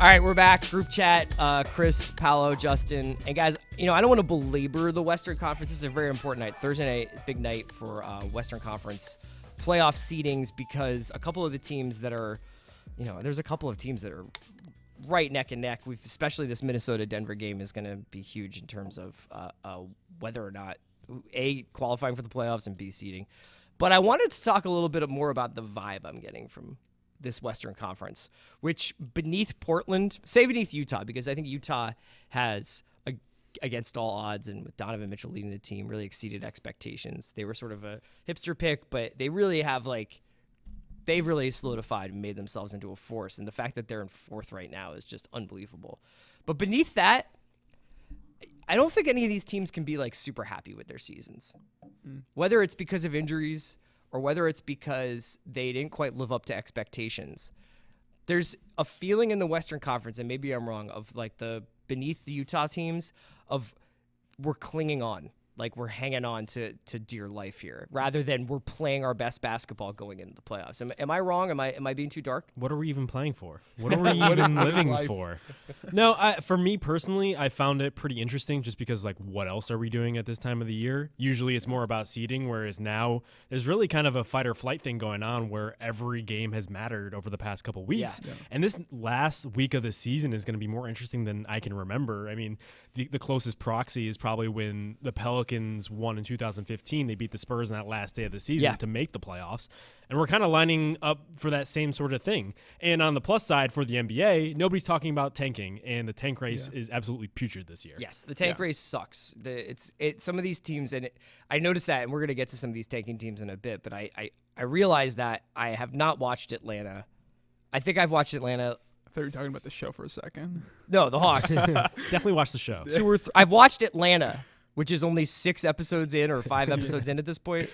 All right, we're back. Group chat, Chris, Paolo, Justin. And guys, I don't want to belabor the Western Conference. This is a very important night. Thursday night, big night for Western Conference playoff seedings because a couple of the teams that are, there's a couple of teams that are right neck and neck. Especially this Minnesota-Denver game is going to be huge in terms of whether or not, A, qualifying for the playoffs and B, seeding. But I wanted to talk a little bit more about the vibe I'm getting from this Western Conference, which beneath Utah, because I think Utah has, against all odds, and with Donovan Mitchell leading the team, really exceeded expectations. They were sort of a hipster pick, but they really have, they've really solidified and made themselves into a force. And the fact that they're in fourth right now is just unbelievable. But beneath that, I don't think any of these teams can be, super happy with their seasons. Whether it's because of injuries or whether it's because they didn't quite live up to expectations. There's a feeling in the Western Conference, and maybe I'm wrong, of beneath the Utah teams, of we're clinging on. We're hanging on to dear life here, rather than we're playing our best basketball going into the playoffs. Am I wrong? Am I being too dark? What are we even playing for? What are we even living for? No, for me personally, I found it pretty interesting just because, what else are we doing at this time of the year? Usually it's more about seeding, whereas now there's really kind of a fight or flight thing going on where every game has mattered over the past couple weeks. Yeah. And this last week of the season is going to be more interesting than I can remember. I mean, the closest proxy is probably when the Pelicans won in 2015. They beat the Spurs on that last day of the season to make the playoffs. And we're kind of lining up for that same sort of thing. And on the plus side for the NBA, nobody's talking about tanking, and the tank race is absolutely putrid this year. Yes, the tank race sucks. Some of these teams, and I noticed that, and we're going to get to some of these tanking teams in a bit, but I realized that I have not watched Atlanta. I think I've watched Atlanta. I thought you were talking about the show for a second. No, the Hawks. Definitely watch the show. I've watched Atlanta, which is only 6 episodes in or 5 episodes in at this point,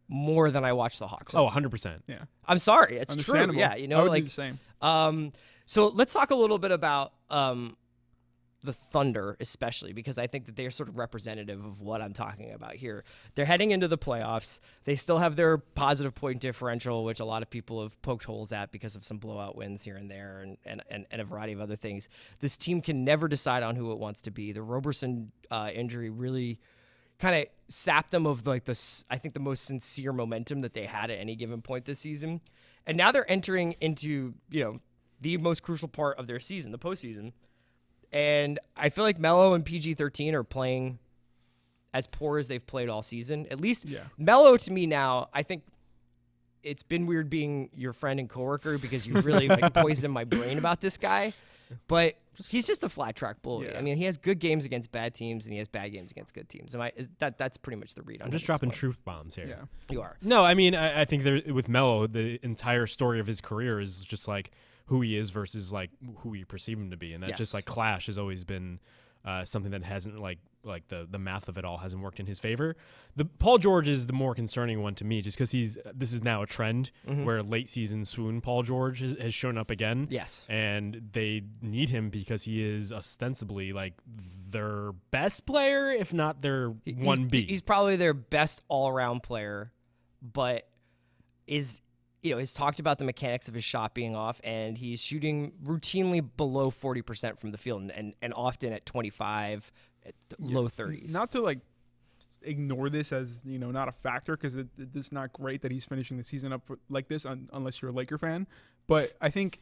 more than I watched the Hawks. Oh, 100%. Yeah. I'm sorry. It's true. Yeah, I would do the same. So let's talk a little bit about the Thunder, especially, because I think that they're sort of representative of what I'm talking about here. They're heading into the playoffs. They still have their positive point differential, which a lot of people have poked holes at because of some blowout wins here and there and a variety of other things. This team can never decide on who it wants to be. The Roberson injury really kind of sapped them of I think the most sincere momentum that they had at any given point this season. And now they're entering into, the most crucial part of their season, the postseason. And I feel like Melo and PG-13 are playing as poor as they've played all season. At least Melo, to me now, I think it's been weird being your friend and coworker because you've really poisoned my brain about this guy. But he's just a flat track bully. Yeah. I mean, he has good games against bad teams and he has bad games against good teams. That's pretty much the read on I'm just dropping truth bombs here. Yeah. You are. No, I mean, I think with Melo, the entire story of his career is just who he is versus who we perceive him to be, and that just clash has always been something that hasn't the math of it all hasn't worked in his favor. The Paul George is the more concerning one to me, just because this is now a trend where late season swoon Paul George has shown up again. Yes, and they need him because he is ostensibly their best player, if not their 1B. He's probably their best all around player, but he's talked about the mechanics of his shot being off, and he's shooting routinely below 40% from the field and often at 25, at low 30s. Not to ignore this as, not a factor, because it's not great that he's finishing the season up like this unless you're a Laker fan. But I think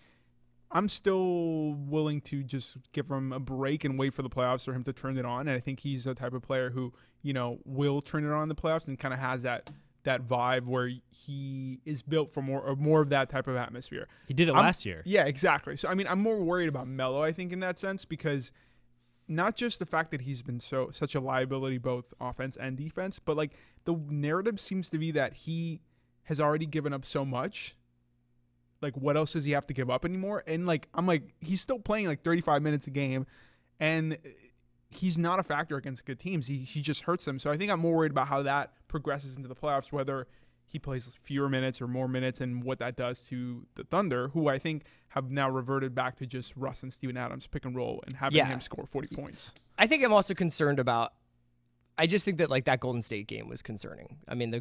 I'm still willing to just give him a break and wait for the playoffs for him to turn it on. And I think he's the type of player who, will turn it on in the playoffs and kind of has that vibe where he is built for more of that type of atmosphere. He did it last year. Yeah, exactly. So, I mean, I'm more worried about Melo, I think, in that sense, because not just the fact that he's been such a liability, both offense and defense, but the narrative seems to be that he has already given up so much. What else does he have to give up anymore? And he's still playing 35 minutes a game, and he's not a factor against good teams. He just hurts them. So I think I'm more worried about how that progresses into the playoffs, whether he plays fewer minutes or more minutes, and what that does to the Thunder, who I think have now reverted back to just Russ and Steven Adams pick and roll and having him score 40 points. I think I'm also concerned about I just think that that Golden State game was concerning. I mean, the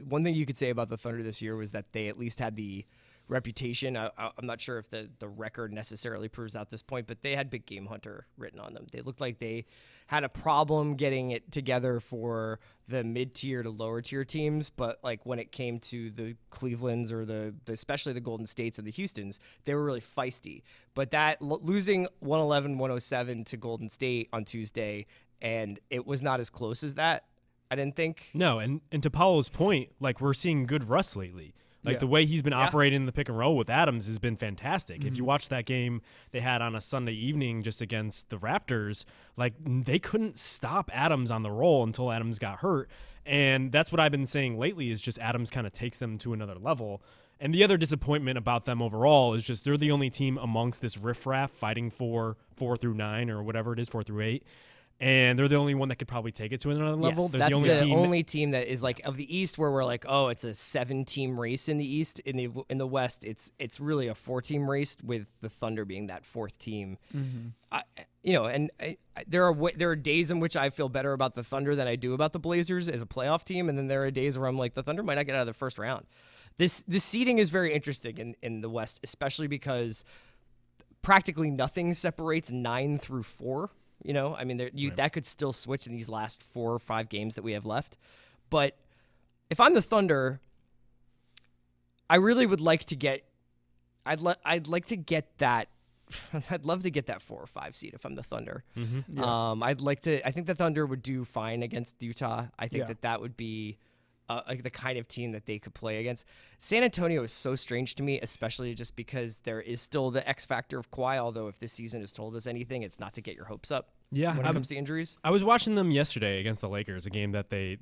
one thing you could say about the Thunder this year was that they at least had the reputation. I'm not sure if the record necessarily proves out this point, but they had big game hunter written on them. They looked like they had a problem getting it together for the mid-tier to lower-tier teams, but like when it came to the Clevelands or especially the Golden States and the Houstons, they were really feisty. But that losing 111-107 to Golden State on Tuesday, and it was not as close as that, I didn't think. No, and to Paolo's point, like we're seeing good Russ lately. Like the way he's been operating in the pick and roll with Adams has been fantastic. Mm-hmm. If you watch that game they had on a Sunday evening just against the Raptors, like they couldn't stop Adams on the roll until Adams got hurt. And that's what I've been saying lately is just Adams kind of takes them to another level. And the other disappointment about them overall is just they're the only team amongst this riffraff fighting for 4 through 9 or whatever it is, 4 through 8. And they're the only one that could probably take it to another level. Yes, they're that's the only team that is like of the East where we're like, oh, it's a 7-team race in the East. In the West, it's really a 4-team race with the Thunder being that 4th team. Mm-hmm. There are days in which I feel better about the Thunder than I do about the Blazers as a playoff team, and then there are days where I'm like, the Thunder might not get out of the first round. This seeding is very interesting in the West, especially because practically nothing separates 9 through 4. You know, I mean, that could still switch in these last 4 or 5 games that we have left. But if I'm the Thunder, I really would like to get. I'd like to get that. I'd love to get that 4 or 5 seed if I'm the Thunder. Mm-hmm. Yeah. I'd like to. I think the Thunder would do fine against Utah. I think that would be like the kind of team that they could play against. San Antonio is so strange to me, especially just because there is still the X factor of Kawhi, although if this season has told us anything, it's not to get your hopes up when it comes to injuries. I was watching them yesterday against the Lakers, a game that they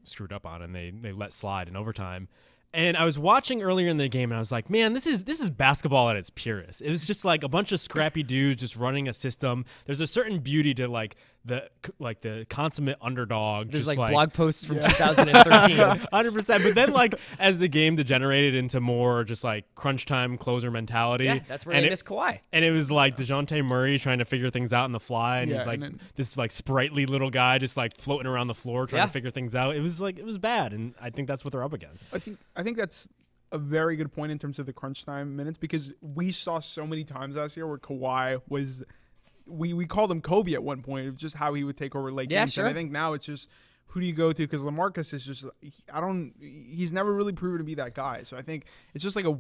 screwed up on and they let slide in overtime. And I was watching earlier in the game, and I was like, man, this is basketball at its purest. It was just like a bunch of scrappy dudes just running a system. There's a certain beauty to the consummate underdog. There's just like blog posts from 2013. 100%. But then like as the game degenerated into more just like crunch time closer mentality. That's where they missed Kawhi. And it was like DeJounte Murray trying to figure things out on the fly. And he's like this like sprightly little guy just like floating around the floor trying to figure things out. It was bad. And I think that's what they're up against. I think that's a very good point in terms of the crunch time minutes, because we saw so many times last year where Kawhi was we called him Kobe at one point. It was just how he would take over late games. Sure. And I think now it's just who do you go to? Because LaMarcus is just he's never really proven to be that guy. So I think it's just like a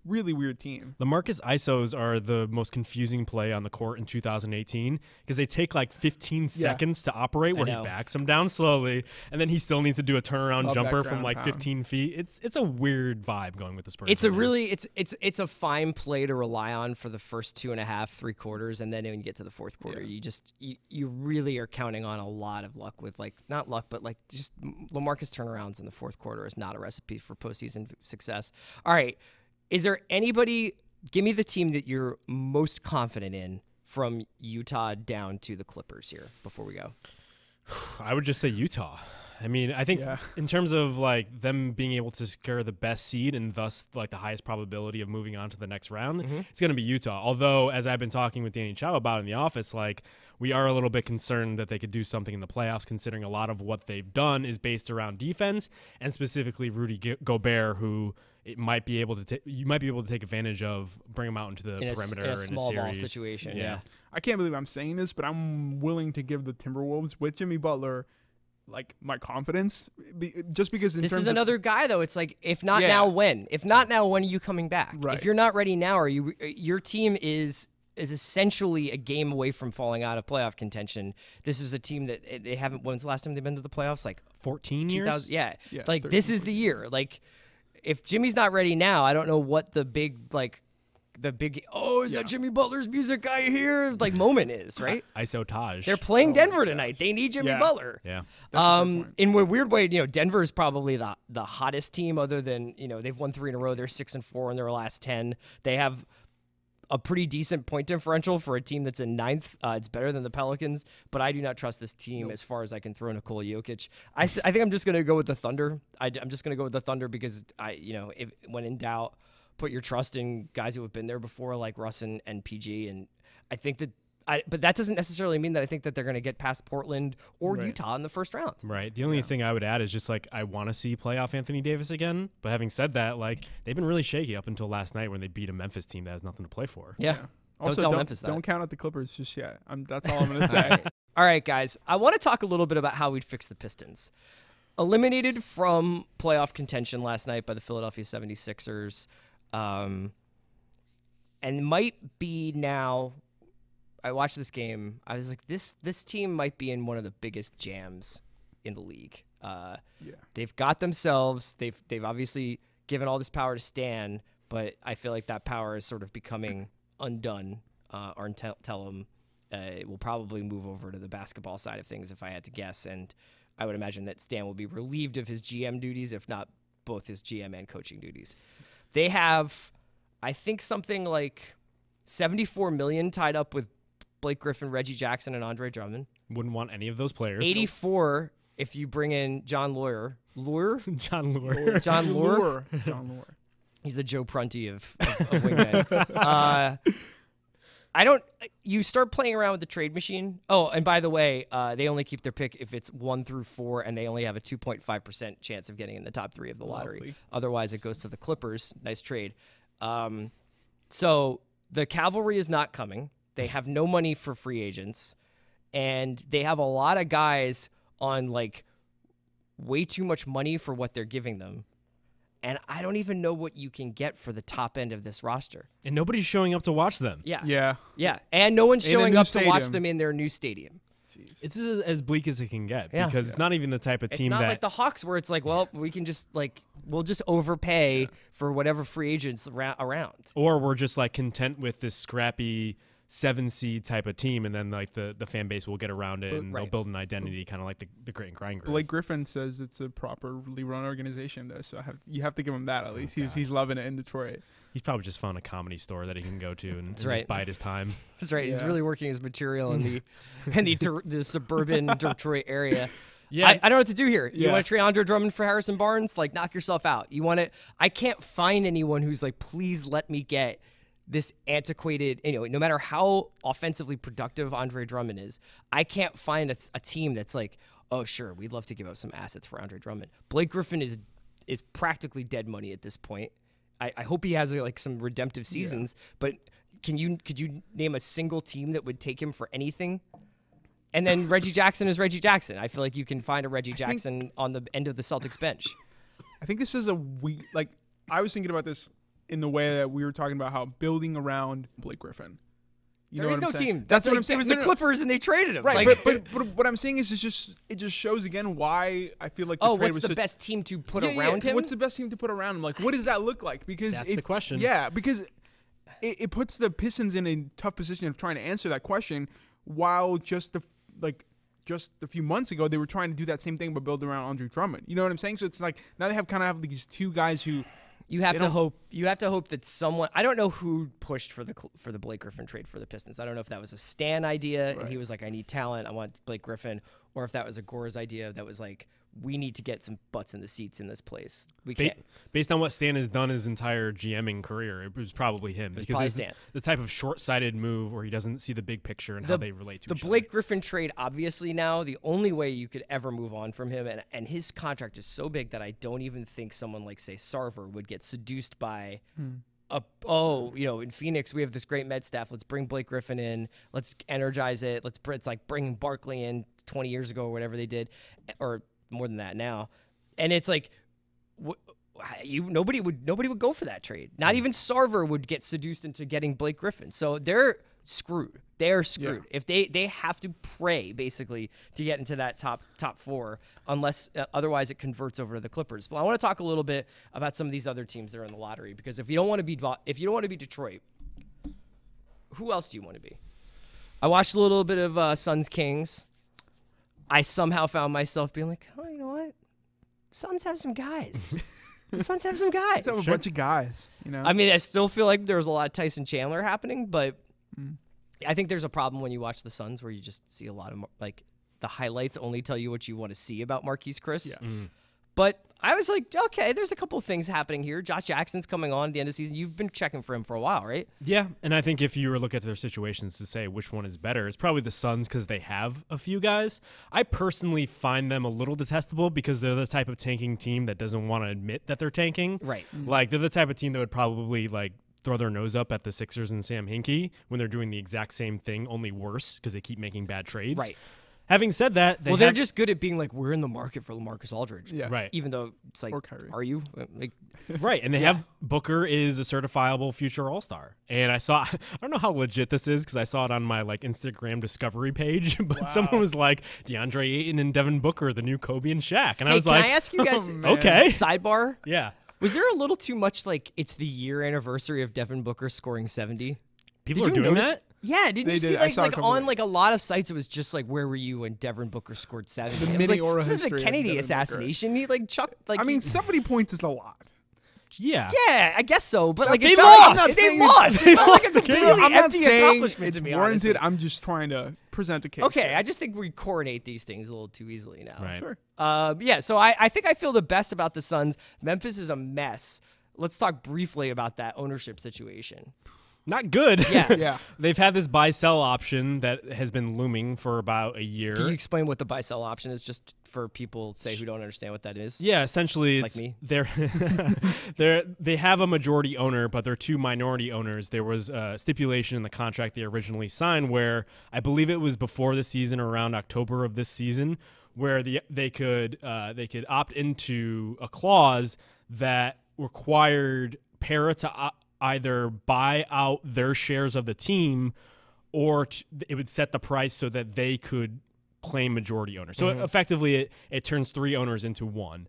really weird team. LaMarcus ISOs are the most confusing play on the court in 2018 because they take like 15 seconds to operate where he backs him down slowly, and then he still needs to do a turnaround jumper from like 15 feet. It's a weird vibe going with the Spurs. It's a fine play to rely on for the first 2.5, 3 quarters, and then when you get to the fourth quarter, you really are counting on a lot of luck with not luck, but like just LaMarcus turnarounds in the fourth quarter is not a recipe for postseason success. All right. Is there anybody, give me the team that you're most confident in from Utah down to the Clippers here before we go? I would just say Utah. I mean, I think in terms of like them being able to secure the best seed and thus like the highest probability of moving on to the next round, it's going to be Utah. Although, as I've been talking with Danny Chow about in the office, like we are a little bit concerned that they could do something in the playoffs, considering a lot of what they've done is based around defense and specifically Rudy Gobert, who you might be able to take advantage of, bring him out into the perimeter in a small series. ball situation. Yeah. I can't believe I'm saying this, but I'm willing to give the Timberwolves with Jimmy Butler like my confidence, just because this is another guy though. It's like if not now, when? If not now, when are you coming back? Right. If you're not ready now, your team is essentially a game away from falling out of playoff contention. This is a team that they haven't. When's the last time they've been to the playoffs? Like 14 years. Yeah. Like 13. This is the year. Like if Jimmy's not ready now, I don't know what the big is that Jimmy Butler's music I hear like moment is, right? ISO Taj. They're playing Denver tonight. They need Jimmy Butler. Yeah. In a weird way, Denver is probably the hottest team other than, they've won 3 in a row. They're 6-4 in their last 10. They have a pretty decent point differential for a team that's in 9th. It's better than the Pelicans, but I do not trust this team as far as I can throw Nikola Jokic. I think I'm just going to go with the Thunder. I'm just going to go with the Thunder because when in doubt, put your trust in guys who have been there before, like Russ and PG. And I think but that doesn't necessarily mean that I think that they're going to get past Portland or Utah in the first round. Right. The only thing I would add is just like I want to see playoff Anthony Davis again. But having said that, like they've been really shaky up until last night when they beat a Memphis team that has nothing to play for. Yeah. Also, don't tell Memphis that. Don't count out the Clippers just yet. That's all I'm going to say. All right, guys. I want to talk a little bit about how we'd fix the Pistons. Eliminated from playoff contention last night by the Philadelphia 76ers. And might be now, I watched this game. I was like, this team might be in one of the biggest jams in the league. They've got themselves. They've obviously given all this power to Stan, but I feel like that power is sort of becoming undone. Arn Tellem will probably move over to the basketball side of things if I had to guess, and I would imagine that Stan will be relieved of his GM duties, if not both his GM and coaching duties. They have, I think, something like $74 million tied up with Blake Griffin, Reggie Jackson, and Andre Drummond. Wouldn't want any of those players. 84 if you bring in John Lawyer. John Lawyer. He's the Joe Prunty of wingmen. You start playing around with the trade machine. Oh, and by the way, they only keep their pick if it's 1 through 4, and they only have a 2.5% chance of getting in the top 3 of the lottery. Lovely. Otherwise, it goes to the Clippers. Nice trade. So the cavalry is not coming. They have no money for free agents, and they have a lot of guys on like way too much money for what they're giving them. And I don't even know what you can get for the top end of this roster. And nobody's showing up to watch them. Yeah. And no one's showing up to watch them in their new stadium. Jeez. It's as bleak as it can get because it's not even the type of team it's not that like the Hawks where it's like, well, we can just we'll just overpay for whatever free agents around. Or we're just like content with this scrappy 7 seed type of team, and then like the fan base will get around it and they'll build an identity kind of like the Grit and Grind groups. Blake Griffin says it's a properly run organization, though, so you have to give him that at least. He's loving it in Detroit. He's probably just found a comedy store that he can go to and right. just bide his time. That's right. Yeah. He's really working his material in the suburban Detroit area. Yeah, I don't know what to do here. You want to trade Andre Drummond for Harrison Barnes? Like, knock yourself out. You want to? I can't find anyone who's like, please let me get this antiquated, no matter how offensively productive Andre Drummond is, I can't find a team that's like, oh, sure, we'd love to give up some assets for Andre Drummond. Blake Griffin is practically dead money at this point. I hope he has like some redemptive seasons, but could you name a single team that would take him for anything? And then Reggie Jackson is Reggie Jackson. I feel like you can find a Reggie Jackson on the end of the Celtics bench. I think this is I was thinking about this in the way that we were talking about how building around Blake Griffin. There is no team. That's what I'm saying. It was the Clippers, and they traded him. Right, but what I'm saying is it just shows again why I feel like the trade what's was the best team to put around him? What's the best team to put around him? Like, what does that look like? Because that's the question. Yeah, because it puts the Pistons in a tough position of trying to answer that question, while just a few months ago they were trying to do that same thing but build around Andre Drummond. You know what I'm saying? So it's like now they have these two guys who. You have to hope that someone. I don't know who pushed for the Blake Griffin trade for the Pistons. I don't know if that was a Stan idea and he was like, I need talent, I want Blake Griffin, or if that was a Gore's idea that was like, we need to get some butts in the seats in this place. We can't. Based on what Stan has done his entire GMing career, it was probably him. Because it's the type of short-sighted move where he doesn't see the big picture and how they relate to each other. The Blake Griffin trade, obviously now, the only way you could ever move on from him, and his contract is so big that I don't even think someone like, say, Sarver would get seduced by in Phoenix we have this great med staff. Let's bring Blake Griffin in. Let's energize it. It's like bringing Barkley in 20 years ago or whatever they did, or more than that now, and it's like nobody would go for that trade. Not even Sarver would get seduced into getting Blake Griffin. So they're screwed. They're screwed. Yeah. If they have to pray basically to get into that top 4, unless otherwise it converts over to the Clippers. But I want to talk a little bit about some of these other teams that are in the lottery, because if you don't want to be Detroit, who else do you want to be? I watched a little bit of Suns Kings. I somehow found myself being like, oh, you know what? Suns have some guys. The Suns have some guys. They have a bunch of guys. I mean, I still feel like there's a lot of Tyson Chandler happening, but I think there's a problem when you watch the Suns where you just see a lot of the highlights only tell you what you want to see about Marquise Chris. Yes. But I was like, okay, there's a couple of things happening here. Josh Jackson's coming on at the end of the season. You've been checking for him for a while, right? Yeah, and I think if you were to look at their situations to say which one is better, it's probably the Suns because they have a few guys. I personally find them a little detestable because they're the type of tanking team that doesn't want to admit that they're tanking. Right. Like, they're the type of team that would probably, throw their nose up at the Sixers and Sam Hinkie when they're doing the exact same thing, only worse because they keep making bad trades. Right. Having said that, they're just good at being like, we're in the market for LaMarcus Aldridge. Yeah. Right. Even though it's like, Or Kyrie. Are you? Like, right. And they have Booker is a certifiable future All-Star. And I don't know how legit this is because I saw it on my Instagram discovery page, but someone was like, DeAndre Ayton and Devin Booker, the new Kobe and Shaq. And I was like, can I ask you guys, okay. Sidebar? Yeah. Was there a little too much it's the year anniversary of Devin Booker scoring 70? People are doing that? Yeah, didn't you see I saw a couple on a lot of sites it was just where were you when Devin Booker scored 70? The It was mini oral this is the history of Kennedy Devin assassination. He chucked I mean, 70 points is a lot. Yeah. yeah, I guess so, but They it felt lost! They lost. It felt like a completely I'm not empty saying accomplishment it's to me. warranted. Honestly. I'm just trying to present a case. Okay, here. I just think we coordinate these things a little too easily now. Right. Sure. Yeah, so I think I feel the best about the Suns. Memphis is a mess. Let's talk briefly about that ownership situation. Not good. Yeah. Yeah. They've had this buy-sell option that has been looming for about a year. Can you explain what the buy-sell option is just for people, say, who don't understand what that is? Yeah, essentially, Like me? They have a majority owner, but they're two minority owners. There was a stipulation in the contract they originally signed where I believe it was before the season, around October of this season, where they could opt into a clause that required Para to either buy out their shares of the team or it would set the price so that they could claim majority owner. So effectively it turns three owners into one.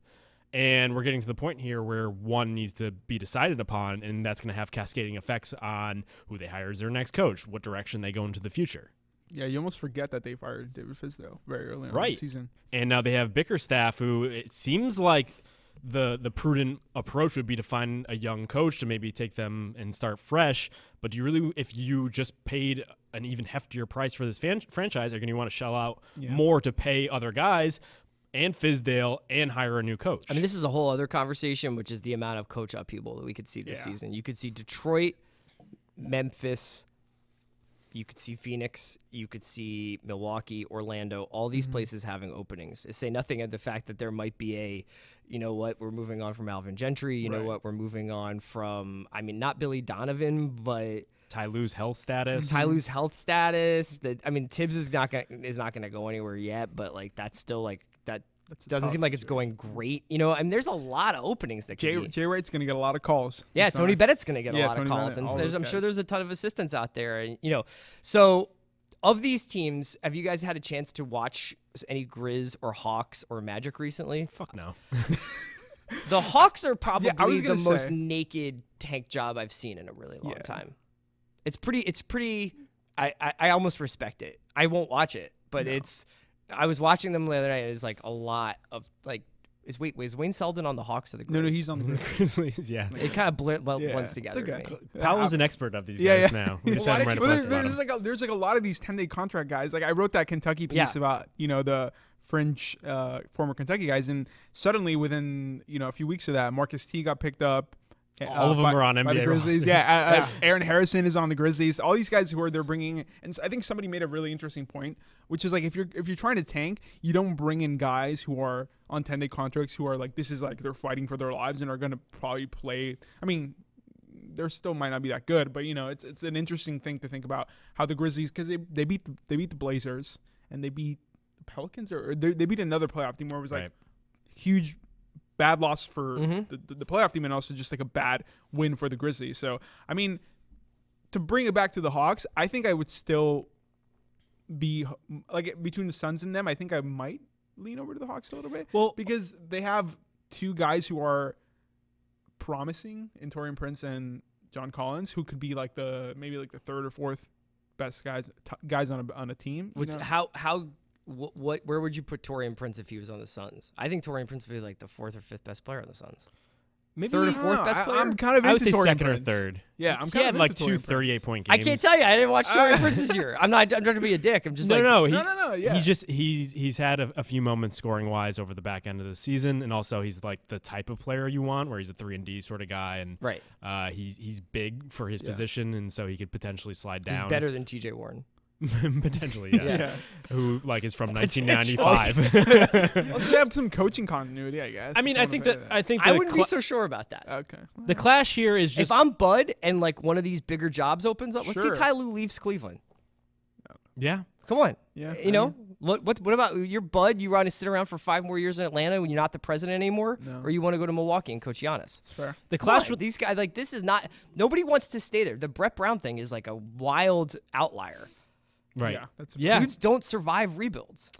And we're getting to the point here where one needs to be decided upon, and that's going to have cascading effects on who they hire as their next coach, what direction they go into the future. Yeah, you almost forget that they fired David Fizdale very early on in the Right. season. And now they have Bickerstaff, who it seems like the prudent approach would be to find a young coach to maybe take them and start fresh. But do you really, if you just paid an even heftier price for this franchise, are going to want to shell out more to pay other guys and Fizdale and hire a new coach? I mean, this is a whole other conversation, which is the amount of coach upheaval that we could see this season. You could see Detroit, Memphis, you could see Phoenix, you could see Milwaukee, Orlando, all these places having openings. Say nothing of the fact that there might be a, you know what, we're moving on from Alvin Gentry. You know what, we're moving on from, I mean, not Billy Donovan, but Ty Lue's health status. That, I mean, Tibbs is not gonna go anywhere yet, but that's still that doesn't seem like it's going great. You know, I mean, there's a lot of openings that could be. Jay Wright's going to get a lot of calls. Yeah, Tony Bennett's going to get a lot of Tony calls, Bennett, and all I'm those sure guys. there's a ton of assistants out there. And so of these teams, have you guys had a chance to watch any Grizz or Hawks or Magic recently? Fuck no. The Hawks are probably was the gonna most say. naked tank job I've seen in a really long time. It's pretty. I almost respect it. I won't watch it, but I was watching them the other night. It's a lot of is Wayne Selden on the Hawks or the Grizz? No, he's on the Grizzlies, yeah. It kind of blends together. It's okay. To me. Paolo's an expert of these guys now. We just haven't read a Well, post about him. there's a lot of these 10-day contract guys. I wrote that Kentucky piece about the fringe former Kentucky guys, and suddenly within a few weeks of that, Marcus T got picked up. All of them are on by the NBA Grizzlies. rosters. Aaron Harrison is on the Grizzlies. All these guys they're bringing, and I think somebody made a really interesting point, which is if you're trying to tank, you don't bring in guys who are on 10-day contracts who are this is they're fighting for their lives and are going to probably play. I mean, they still might not be that good, but it's an interesting thing to think about how the Grizzlies, because they beat the Blazers and they beat the Pelicans or they beat another playoff team where it was huge. Bad loss for the playoff team and also just a bad win for the Grizzlies. So, I mean, to bring it back to the Hawks, I think I would still be between the Suns and them. I think I might lean over to the Hawks a little bit. Well, because they have two guys who are promising in Taurean Prince and John Collins, who could be maybe the third or fourth best guys on a team. Where would you put Taurean Prince if he was on the Suns? I think Taurean Prince would be the fourth or fifth best player on the Suns. maybe third or fourth best player. I'm kind of into I would say Taurean second or Prince. third. Yeah, I'm He kind had of like into two Taurean Prince. 38-point games. I can't tell you. I didn't watch Taurean Prince this year. I'm trying to be a dick. I'm just No. Yeah. He's had a few moments scoring wise over the back end of the season, and also he's like the type of player you want, where he's a 3-and-D sort of guy, and right. He's big for his position, and so he could potentially slide down. He's better than T.J. Warren. Potentially, yes. Yeah. Who is from 1995. Also, they have some coaching continuity, I guess. I mean, I think I wouldn't be so sure about that. Okay. The clash here is just if I'm Bud and like one of these bigger jobs opens up, let's see Sure. Ty Lue leaves Cleveland. yeah. Come on. Yeah. You know, what about your Bud? You want to sit around for 5 more years in Atlanta when you're not the president anymore? No. Or you want to go to Milwaukee and coach Giannis? It's fair. The Clash clash with these guys, like this is not, nobody wants to stay there. The Brett Brown thing is like a wild outlier. right. Yeah. That's Yeah. Dudes don't survive rebuilds.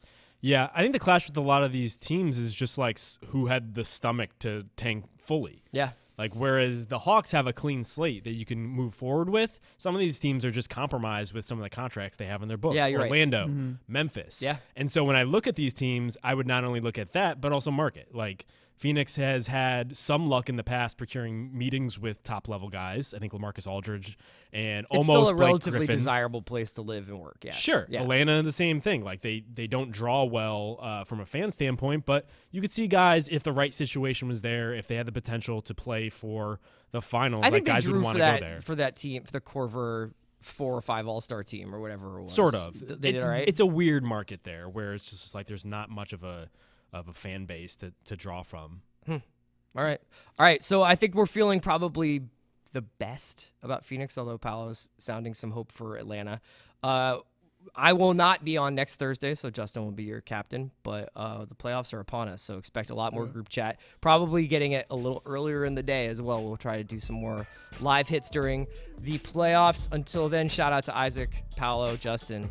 Yeah, I think the clash with a lot of these teams is just like who had the stomach to tank fully. Yeah. Like, whereas the Hawks have a clean slate that you can move forward with, some of these teams are just compromised with some of the contracts they have in their books. Yeah, you're right. Orlando, Memphis. Yeah. And so when I look at these teams, I would not only look at that, but also market. Like, Phoenix has had some luck in the past procuring meetings with top-level guys. I think LaMarcus Aldridge and It's almost still a Blake relatively Griffin. desirable place to live and work. Yeah. Sure. Yeah. Atlanta, the same thing. Like, they don't draw well from a fan standpoint, but you could see guys, if the right situation was there, if they had the potential to play for the finals, I think they guys would drew want for to go there. that for that team, for the Corver 4 or 5 All-Star team or whatever it was. Sort of. They did all right. It's a weird market there where it's just like there's not much of a fan base to draw from. All right. So I think we're feeling probably the best about Phoenix, although Paolo's sounding some hope for Atlanta. I will not be on next Thursday, so Justin will be your captain, but the playoffs are upon us, so expect a lot more group chat. Probably getting it a little earlier in the day as well. We'll try to do some more live hits during the playoffs. Until then, shout out to Isaac, Paolo, Justin.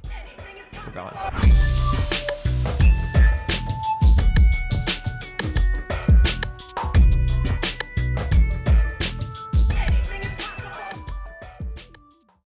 We're gone.